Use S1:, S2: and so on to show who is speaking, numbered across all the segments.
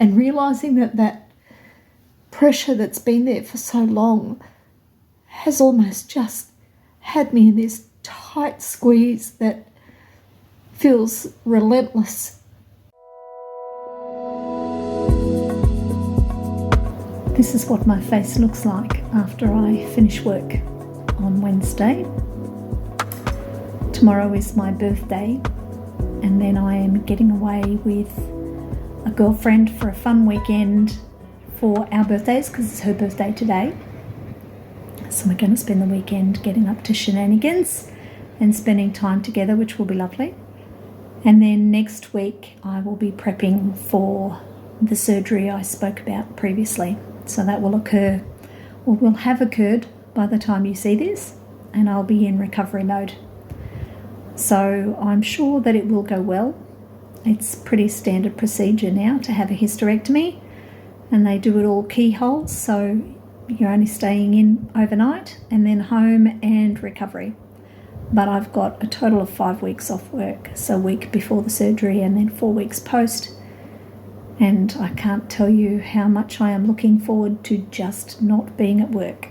S1: and realising that that pressure that's been there for so long has almost just had me in this tight squeeze that feels relentless. This is what my face looks like after I finish work on Wednesday. Tomorrow is my birthday, and then I am getting away with a girlfriend for a fun weekend for our birthdays because it's her birthday today. So we're going to spend the weekend getting up to shenanigans and spending time together, which will be lovely. And then next week I will be prepping for the surgery I spoke about previously. So that will occur, or will have occurred by the time you see this, and I'll be in recovery mode. So I'm sure that it will go well. It's pretty standard procedure now to have a hysterectomy, and they do it all keyholes, so you're only staying in overnight and then home and recovery. But I've got a total of 5 weeks off work, so a week before the surgery and then 4 weeks post. And I can't tell you how much I am looking forward to just not being at work.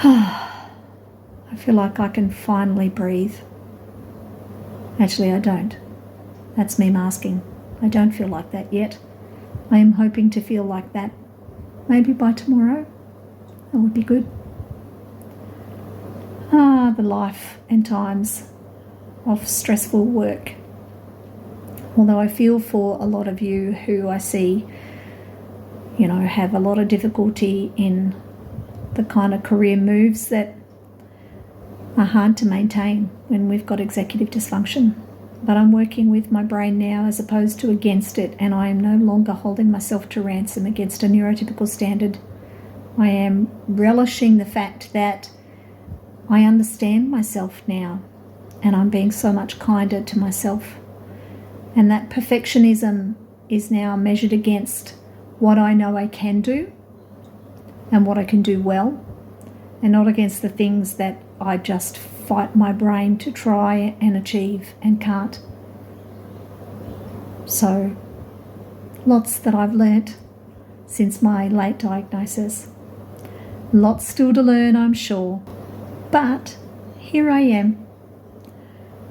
S1: I feel like I can finally breathe. Actually, I don't. That's me masking. I don't feel like that yet. I am hoping to feel like that maybe by tomorrow. That would be good. The life and times of stressful work. Although I feel for a lot of you who I see, have a lot of difficulty in the kind of career moves that are hard to maintain when we've got executive dysfunction. But I'm working with my brain now as opposed to against it, and I am no longer holding myself to ransom against a neurotypical standard. I am relishing the fact that I understand myself now, and I'm being so much kinder to myself. And that perfectionism is now measured against what I know I can do and what I can do well, and not against the things that I just fight my brain to try and achieve and can't. So, lots that I've learnt since my late diagnosis. Lots still to learn, I'm sure. But here I am,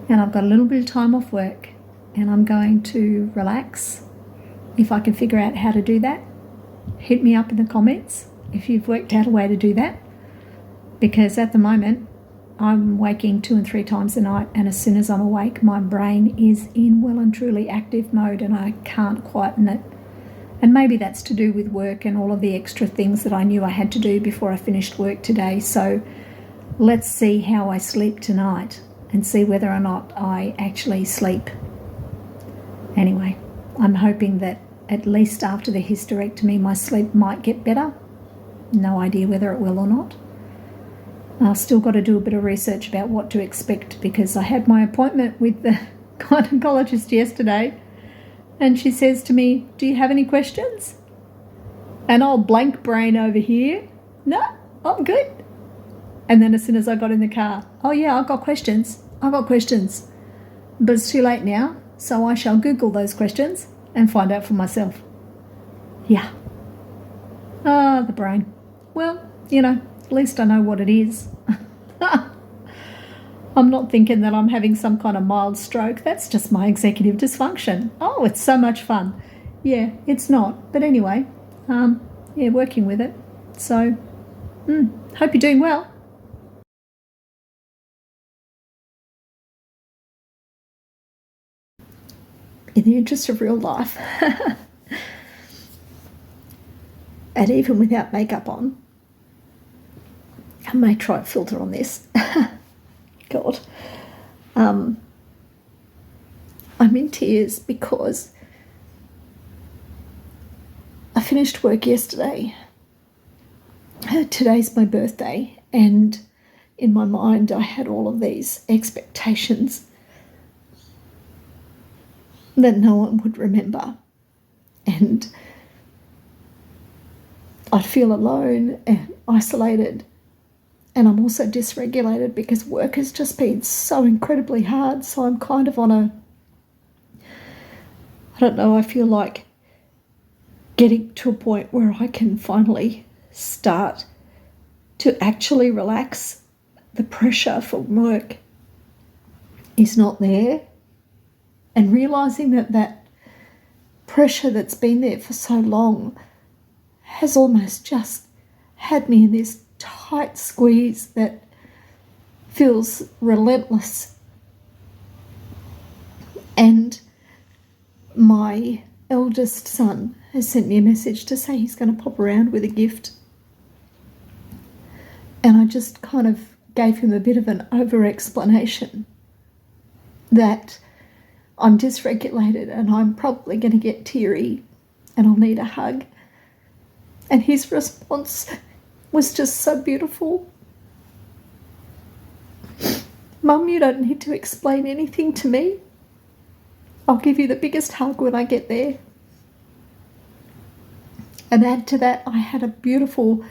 S1: and I've got a little bit of time off work, and I'm going to relax. If I can figure out how to do that, hit me up in the comments if you've worked out a way to do that. Because at the moment, I'm waking 2 and 3 times a night, and as soon as I'm awake, my brain is in well and truly active mode, and I can't quieten it. And maybe that's to do with work and all of the extra things that I knew I had to do before I finished work today. So let's see how I sleep tonight and see whether or not I actually sleep. Anyway, I'm hoping that at least after the hysterectomy, my sleep might get better. No idea whether it will or not. I've still got to do a bit of research about what to expect, because I had my appointment with the gynecologist yesterday, and she says to me, "Do you have any questions?" And I'll blank brain over here. No, I'm good. And then as soon as I got in the car, "Oh yeah, I've got questions. But it's too late now, so I shall Google those questions and find out for myself." Yeah. The brain. Well, at least I know what it is. I'm not thinking that I'm having some kind of mild stroke. That's just my executive dysfunction. Oh, it's so much fun. Yeah, it's not. But anyway, working with it. So, hope you're doing well. In the interest of real life, and even without makeup on, I may try a filter on this. God. I'm in tears because I finished work yesterday. Today's my birthday, and in my mind I had all of these expectations that no one would remember, and I'd feel alone and isolated. And I'm also dysregulated because work has just been so incredibly hard. So I'm kind of on I don't know, I feel like getting to a point where I can finally start to actually relax. The pressure from work is not there, and realising that pressure that's been there for so long has almost just had me in this tight squeeze that feels relentless. And my eldest son has sent me a message to say he's going to pop around with a gift. And I just kind of gave him a bit of an over-explanation that I'm dysregulated and I'm probably going to get teary and I'll need a hug. And his response was just so beautiful. Mum, you don't need to explain anything to me. I'll give you the biggest hug when I get there. And add to that, I had a beautiful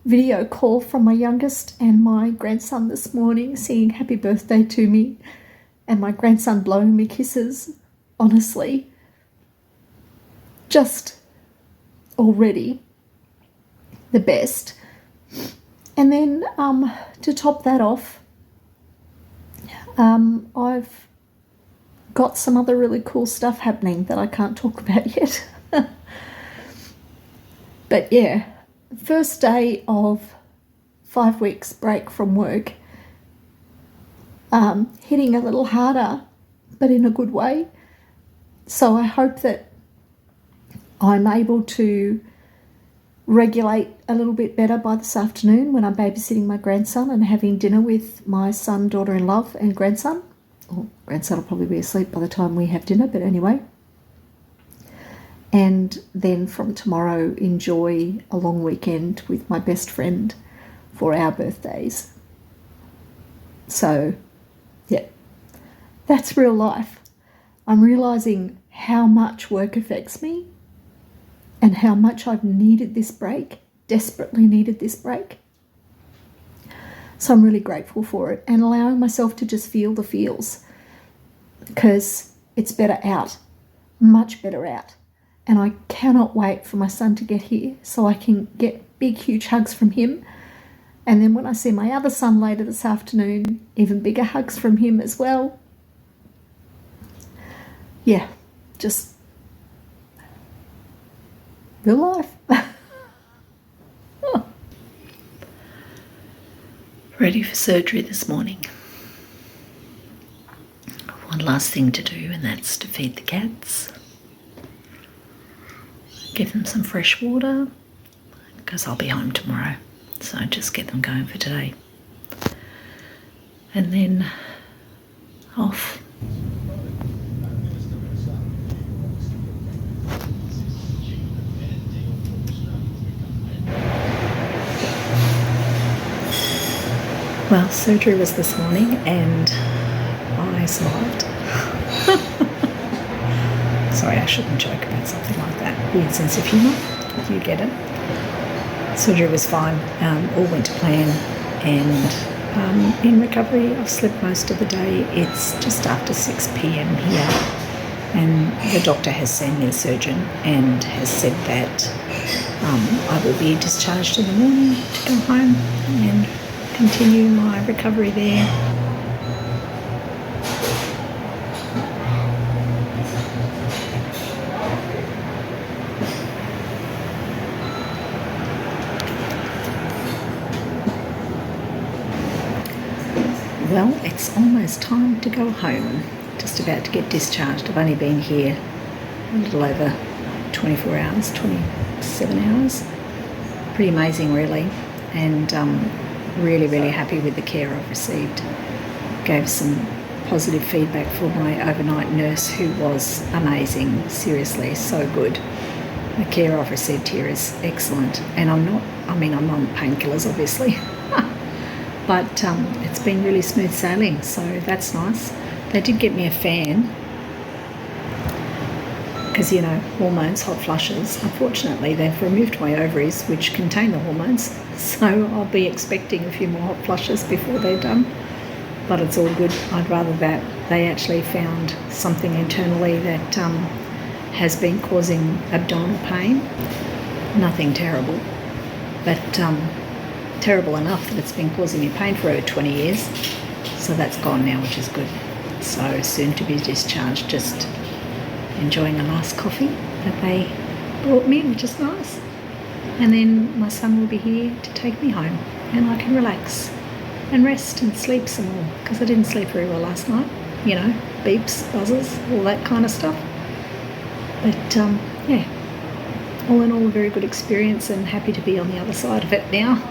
S1: video call from my youngest and my grandson this morning singing happy birthday to me, and my grandson blowing me kisses. Honestly, just already the best. And then to top that off, I've got some other really cool stuff happening that I can't talk about yet. But yeah, first day of 5 weeks break from work, hitting a little harder, but in a good way. So I hope that I'm able to regulate a little bit better by this afternoon when I'm babysitting my grandson and having dinner with my son, daughter-in-law and grandson. Or grandson will probably be asleep by the time we have dinner, but anyway. And then from tomorrow, enjoy a long weekend with my best friend for our birthdays. So, yeah, that's real life. I'm realising how much work affects me and how much I've needed this break, desperately needed this break. So I'm really grateful for it and allowing myself to just feel the feels, because it's better out, much better out. And I cannot wait for my son to get here so I can get big, huge hugs from him. And then when I see my other son later this afternoon, even bigger hugs from him as well. Yeah, just real life.
S2: Ready for surgery this morning. One last thing to do, and that's to feed the cats. Give them some fresh water, because I'll be home tomorrow. So just get them going for today. And then off. Well, surgery was this morning and I survived. Sorry, I shouldn't joke about something like that. Weird sense of humour, you get it. Surgery was fine, all went to plan, and in recovery I've slept most of the day. It's just after 6 p.m. here, and the doctor has seen their surgeon and has said that I will be discharged in the morning to go home and continue my recovery there. Well, it's almost time to go home. Just about to get discharged. I've only been here a little over 24 hours, 27 hours. Pretty amazing, really. And really, really happy with the care I've received. Gave some positive feedback for my overnight nurse, who was amazing, seriously, so good. The care I've received here is excellent. And I'm on painkillers, obviously. But it's been really smooth sailing, so that's nice. They did get me a fan, because, you know, hormones, hot flushes. Unfortunately, they've removed my ovaries, which contain the hormones, so I'll be expecting a few more hot flushes before they're done. But it's all good. I'd rather that they actually found something internally that has been causing abdominal pain. Nothing terrible, but terrible enough that it's been causing me pain for over 20 years. So that's gone now, which is good. So soon to be discharged, just enjoying a last coffee that they brought me, which is nice. And then my son will be here to take me home, and I can relax and rest and sleep some more, because I didn't sleep very well last night. You know, beeps, buzzes, all that kind of stuff. But yeah, all in all, a very good experience, and happy to be on the other side of it now.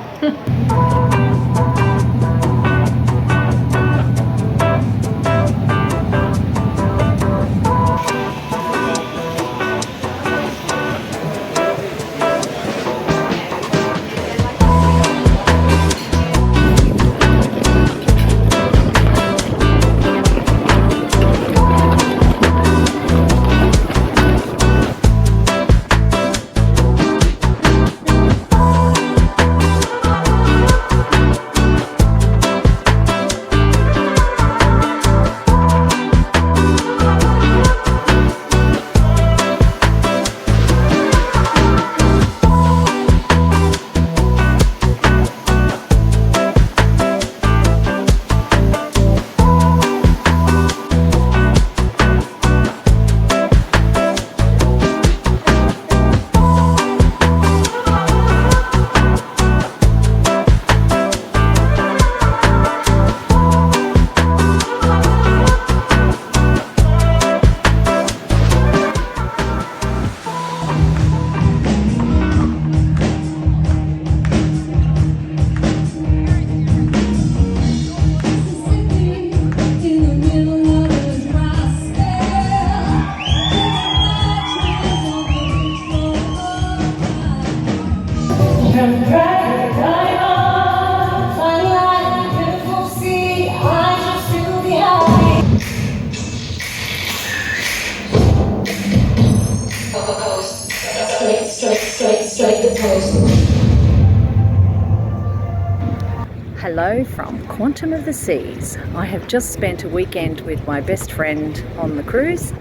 S2: Hello from Quantum of the Seas. I have just spent a weekend with my best friend on the cruise,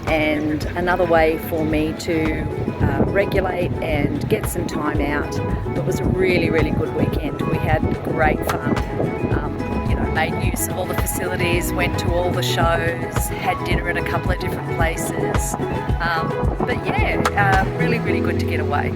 S2: and another way for me to regulate and get some time out. It was a really, really good weekend. We had great fun. Made use of all the facilities, went to all the shows, had dinner at a couple of different places. But yeah, really, really good to get away.